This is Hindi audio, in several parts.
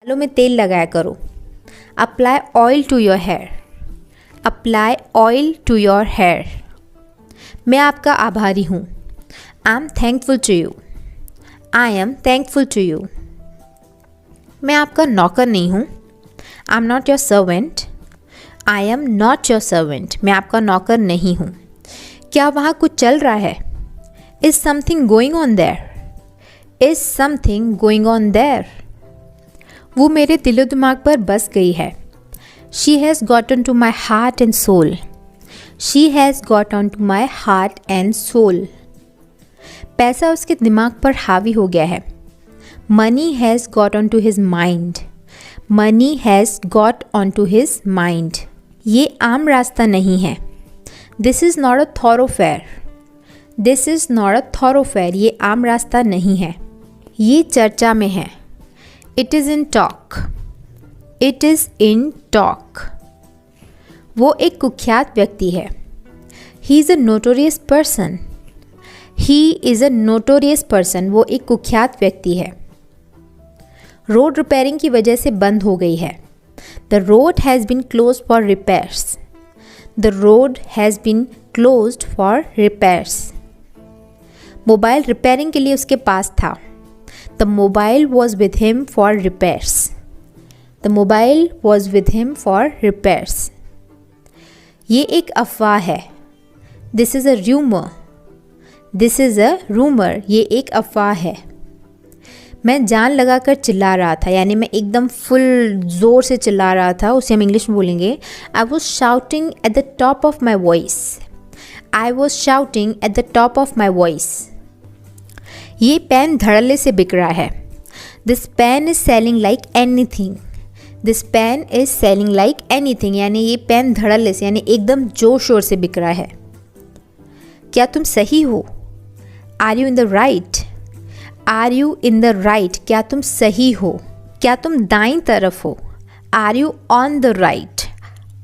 बालों में तेल लगाया करो। Apply oil to your hair. Apply oil to your hair. मैं आपका आभारी हूँ। I am thankful to you. I am thankful to you. मैं आपका नौकर नहीं हूँ। I am not your servant. I am not your servant. मैं आपका नौकर नहीं हूँ। क्या वहाँ कुछ चल रहा है? Is something going on there. Is something going on there. वो मेरे दिलो दिमाग पर बस गई है। She has gotten to my heart and soul. She has gotten to my heart and soul. पैसा उसके दिमाग पर हावी हो गया है। Money has got on to his mind. Money has got on to his mind. ये आम रास्ता नहीं है। This is not a थॉरोफेयर। This is not a थॉरोफेयर। ये आम रास्ता नहीं है। ये चर्चा में है। It is in talk. It is in talk. वो एक कुख्यात व्यक्ति है। He is a notorious person. He is a notorious person. वो एक कुख्यात व्यक्ति है। रोड रिपेयरिंग की वजह से बंद हो गई है। The road has been close for repairs. The road has been closed for repairs. Mobile repairing के लिए उसके पास था। The mobile was with him for repairs. The mobile was with him for repairs. ये एक अफवाह है। This is a rumour. This is a rumour. ये एक अफवाह है। मैं जान लगा कर चिल्ला रहा था, यानी मैं एकदम फुल ज़ोर से चिल्ला रहा था। उसे हम इंग्लिश में बोलेंगे I was shouting at the top of my voice. I was shouting at the top of my voice. ये पेन धड़ल्ले से बिक रहा है। This pen is selling like anything. This pen is selling like anything, यानी ये पेन धड़ल्ले से यानी एकदम जोर शोर से बिक रहा है। क्या तुम सही हो? Are you in the right? Are you in the right? क्या तुम सही हो? क्या तुम दाईं तरफ हो? Are you on the right?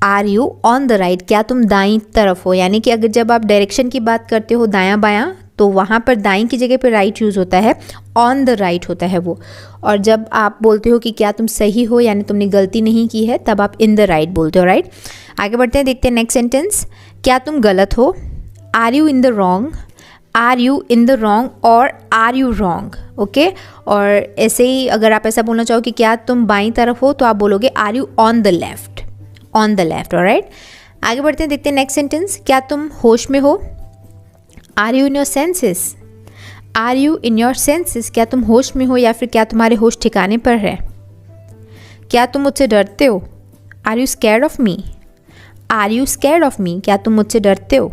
Are you on the right? क्या तुम दाईं तरफ हो? यानी कि अगर जब आप डायरेक्शन की बात करते हो दायां बायां, तो वहाँ पर दाईं की जगह पर राइट यूज़ होता है, ऑन द राइट होता है वो। और जब आप बोलते हो कि क्या तुम सही हो, यानी तुमने गलती नहीं की है, तब आप इन द राइट बोलते हो, राइट। आगे बढ़ते हैं, देखते हैं नेक्स्ट सेंटेंस। क्या तुम गलत हो? Are you in the wrong? Are you in the wrong और आर यू रॉन्ग, ओके। और ऐसे ही अगर आप ऐसा बोलना चाहो कि क्या तुम बाईं तरफ हो, तो आप बोलोगे are you on the left. On the left, alright. आगे बढ़ते हैं, देखते हैं नेक्स्ट सेंटेंस। क्या तुम होश में हो? Are you in your senses? Are you in your senses? क्या तुम होश में हो या फिर क्या तुम्हारे होश ठिकाने पर है? क्या तुम मुझसे डरते हो? Are you scared of me? Are you scared of me? क्या तुम मुझसे डरते हो?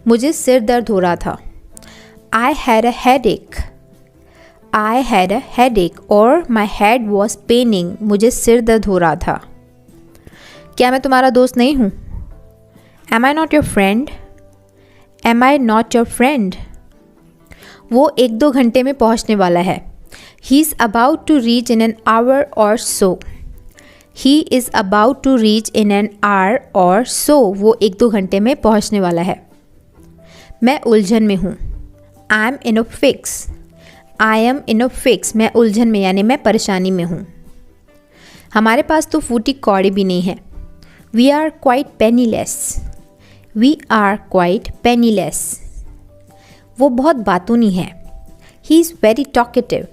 मुझे सिर दर्द हो रहा था। I had a headache. I had a headache और माई हेड वॉज पेनिंग। मुझे सिर दर्द हो रहा था। क्या मैं तुम्हारा दोस्त नहीं हूँ? Am I not your friend? Am I not your friend? वो 1-2 घंटे में पहुँचने वाला है। He is about to reach in an hour or so. He is about to reach in an hour or so. वो 1-2 घंटे में पहुँचने वाला है। मैं उलझन में हूँ। I M in a fix. I am in a fix. मैं उलझन में यानी मैं परेशानी में हूँ। हमारे पास तो फूटी कौड़ी भी नहीं है। We are quite penniless. We are quite penniless. वो बहुत बातूनी है। He is very talkative.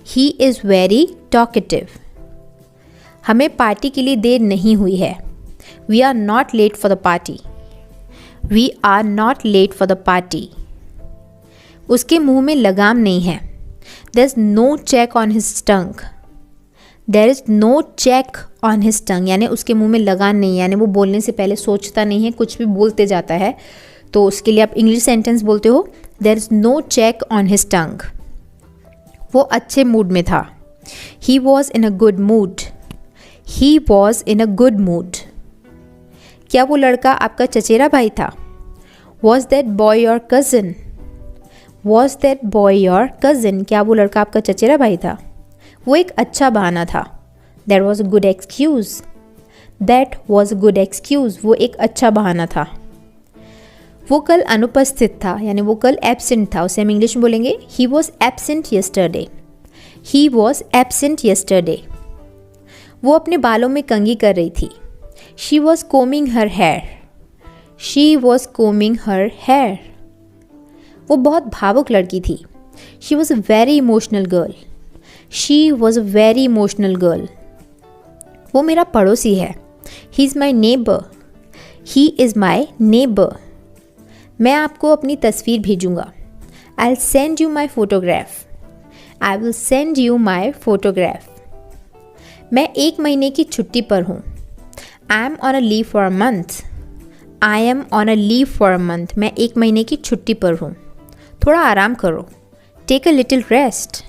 He is very talkative. हमें पार्टी के लिए देर नहीं हुई है। We are not late for the party. We are not late for the party. उसके मुंह में लगाम नहीं है। There is no check on his tongue. There is no check on his tongue, यानी उसके मुंह में लगाम नहीं है, यानी वो बोलने से पहले सोचता नहीं है, कुछ भी बोलते जाता है। तो उसके लिए आप इंग्लिश सेंटेंस बोलते हो, there is no check on his tongue. वो अच्छे मूड में था। He was in a good mood. He was in a good mood. क्या वो लड़का आपका चचेरा भाई था? Was that boy your cousin? Was that boy your cousin? क्या वो लड़का आपका चचेरा भाई था? वो एक अच्छा बहाना था। That was a good excuse. That was a good excuse. वो एक अच्छा बहाना था। वो कल अनुपस्थित था, यानी वो कल एब्सेंट था। उसे हम इंग्लिश में बोलेंगे he was absent yesterday. He was absent yesterday. वो अपने बालों में कंघी कर रही थी. She was combing her hair. She was combing her hair. वो बहुत भावुक लड़की थी. She was a very emotional girl. She was a very emotional girl. वो मेरा पड़ोसी है. He is my neighbour. He is my neighbour. मैं आपको अपनी तस्वीर भेजूँगा. I will send you my photograph. I will send you my photograph. मैं 1 महीने की छुट्टी पर हूँ. I M on a leave for a month. I am on a leave for a month. मैं 1 महीने की छुट्टी पर हूँ. थोड़ा आराम करो. Take a little rest.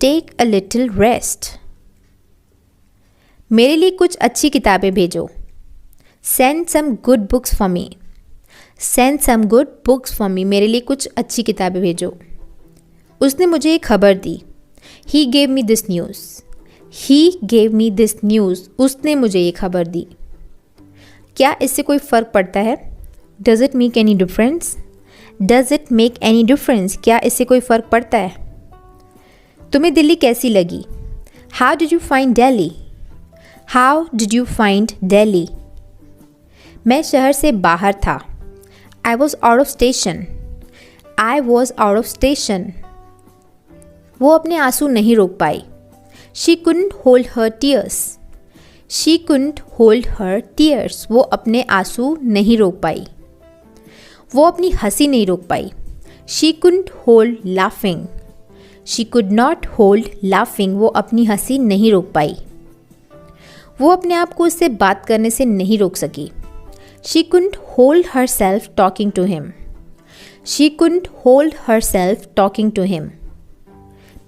Take a little rest. मेरे लिए कुछ अच्छी किताबें भेजो. Send some good books for me. Send some good books for me. मेरे लिए कुछ अच्छी किताबें भेजो. उसने मुझे एक खबर दी. He gave me this news. He gave me this news. उसने मुझे ये खबर दी. क्या इससे कोई फ़र्क पड़ता है? Does it make any difference? Does it make any difference? क्या इससे कोई फ़र्क पड़ता है? तुम्हें दिल्ली कैसी लगी? How did you find Delhi? How did you find Delhi? मैं शहर से बाहर था. I was out of station. I was out of station. वो अपने आंसू नहीं रोक पाई. She couldn't hold her tears. She couldn't hold her tears. वो अपने आंसू नहीं रोक पाई. वो अपनी हंसी नहीं रोक पाई. She couldn't hold laughing. She could not hold laughing. वो अपनी हंसी नहीं रोक पाई. वो अपने आप को उससे बात करने से नहीं रोक सकी. She couldn't hold herself talking to him. She couldn't hold herself talking to him.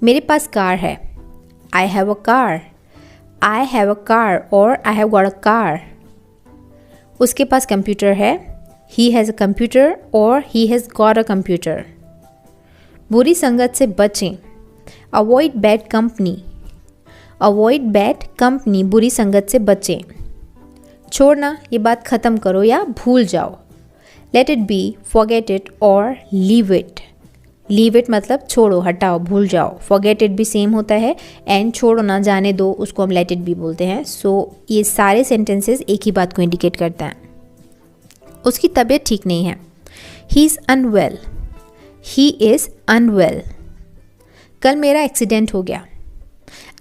मेरे पास कार है. I have a car. I have a car और I have got a car. उसके पास कंप्यूटर है. ही हैज़ अ कंप्यूटर और he has got a computer. बुरी संगत से बचें. Avoid bad company. Avoid bad company. बुरी संगत से बचें. छोड़ना, ये बात ख़त्म करो या भूल जाओ. Let it be, forget it और लीव इट. लीव इट मतलब छोड़ो, हटाओ, भूल जाओ. फॉरगेट इट भी सेम होता है एंड छोड़ो ना, जाने दो, उसको हम लेट इट भी बोलते हैं. सो ये सारे सेंटेंसेस एक ही बात को इंडिकेट करता है. उसकी तबीयत ठीक नहीं है. He is unwell. He is unwell. कल मेरा एक्सीडेंट हो गया.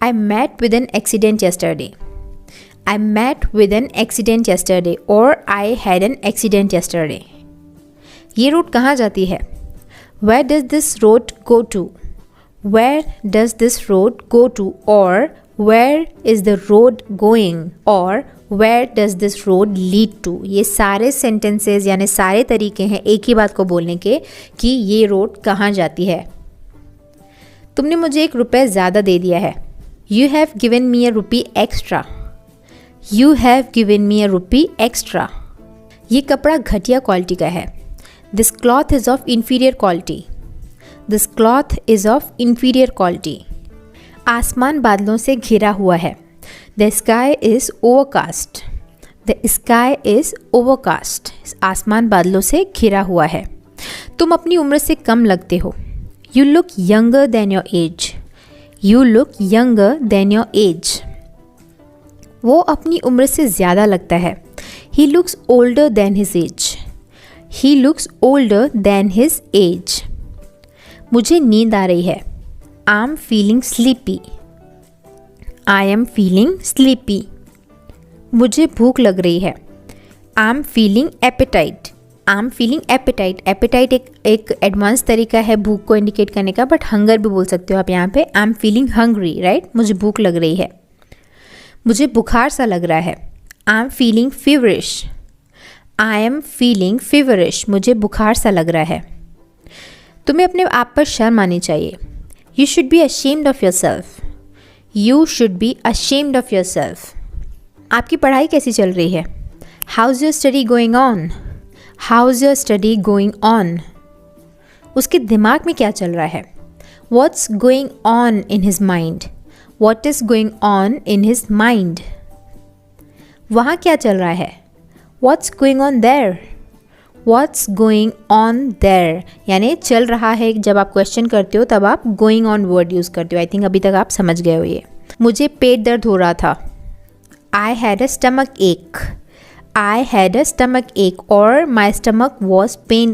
I met with an accident yesterday. I met with an accident yesterday or I had an accident yesterday. ये रोड कहाँ जाती है? Where does this road go to? Where does this road go to? Or where is the road going? Or where does this road lead to? ये सारे sentences यानी सारे तरीके हैं एक ही बात को बोलने के कि ये रोड कहाँ जाती है. तुमने मुझे ₹1 ज़्यादा दे दिया है. You have given me a rupee extra. You have given me a rupee extra. ये कपड़ा घटिया क्वालिटी का है. This cloth is of inferior quality. This cloth is of inferior quality. आसमान बादलों से घिरा हुआ है. The sky is overcast. The sky is overcast. आसमान बादलों से घिरा हुआ है. तुम अपनी उम्र से कम लगते हो. You look younger than your age. You look younger than your age. वो अपनी उम्र से ज़्यादा लगता है. He looks older than his age. He looks older than his age. मुझे नींद आ रही है. I am feeling sleepy. I am feeling sleepy. मुझे भूख लग रही है. I am feeling appetite. I am feeling appetite. Appetite एक एडवांस तरीका है भूख को इंडिकेट करने का, बट हंगर भी बोल सकते हो आप यहाँ पे. I am feeling hungry, right? मुझे भूख लग रही है. मुझे बुखार सा लग रहा है. I am feeling feverish. I am feeling feverish. मुझे बुखार सा लग रहा है. तुम्हें अपने आप पर शर्म आनी चाहिए. You should be ashamed of your self. You should be ashamed of your self. आपकी पढ़ाई कैसी चल रही है? How is your study going on? How is your study going on? उसके दिमाग में क्या चल रहा है? What's going on in his mind? What is going on in his mind? वहाँ क्या चल रहा है? What's going on there? What's going on there यानी चल रहा है। जब आप क्वेश्चन करते हो तब आप गोइंग ऑन वर्ड यूज़ करते हो। आई थिंक अभी तक आप समझ गए हो ये। मुझे पेट दर्द हो रहा था। आई हैड अ स्टमक एक। I had a stomach ache or my stomach was pain.